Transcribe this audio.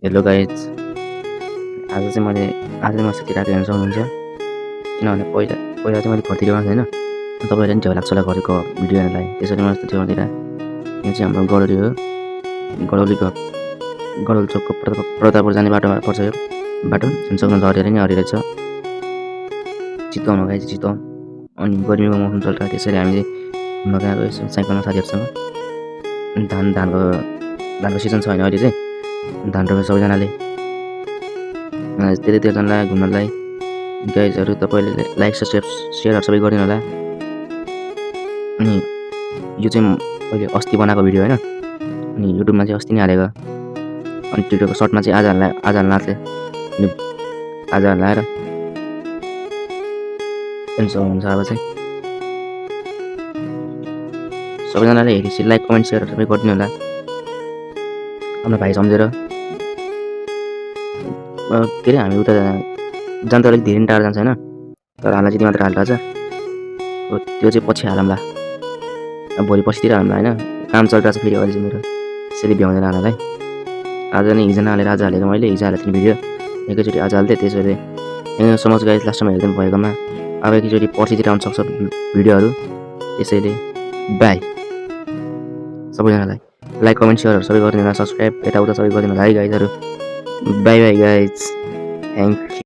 Hello guys, आज चाहिँ मैले मस्ती राखेर हेर्न सक्नुहुन्छ। किनभने पहिला पहिला चाहिँ मैले घरतिर गएको थिएन। तपाईँहरूले पनि झ्याउ लाग्छ होला घरको भिडियो हेर्नलाई। त्यसरी म यस्तो ठाउँतिर यो चाहिँ हाम्रो गडौली हो। गडौली चोकको प्रतापपुर जाने बाटोमा पर्छ यो बाटो। हेर्न सक्नुहुन्छ हरियाली नै हरियाली छ। चितवन हो गाइज, चितवन। अनि गर्मीको मौसम चलिरहेको त्यसरी हामीले घुम्न गएको यसो साइकलमा साथीहरूसँग। धानको सिजन छ होइन अहिले चाहिँ। धान रोप्छ सबैजनाले। धेरैजनालाई घुम्नलाई गाइजहरू तपाईँले लाइक सेयरहरू सबै गरिदिनु होला। अनि यो चाहिँ अहिले अस्ति बनाएको भिडियो होइन। अनि युट्युबमा चाहिँ अस्ति नै हालेको। अनि टिकटकको सर्टमा चाहिँ आज हाल्न आँट्थे। अनि आज हालेर हुन्छ अब चाहिँ सबैजनाले हेरेपछि लाइक कमेन्ट सेयर सबै गरिदिनु होला हाम्रो भाइ सम्झेर। के अरे हामी उता जान त अलिक धेरै टाढो जान्छ होइन, तर हाल्न चाहिँ मात्र हालिरहेछ। त्यो चाहिँ पछि हालौँला, भोलि पर्सितिर हालौँला होइन। काम चलिरहेछ फेरि अहिले चाहिँ मेरो, त्यसरी भ्याउँदैन हाल्नलाई। आज नै हिजो नहालेर आज हालेको मैले। हिजो हालेको थिएँ भिडियो, एकैचोटि आज हाल्थेँ। त्यसैले थ्याङ्क सो मच गाइज लास्टमा हेरिदिनु भएकोमा। अब एकैचोटि पर्सितिर आउन सक्छ भिडियोहरू। त्यसैले बाई सबैजनालाई। लाइक कमेन्ट सेयरहरू सबै गरिदिनु होला, सब्सक्राइब यताउता सबै गरिदिनु होला है गाइजहरू। Bye bye guys, thank you.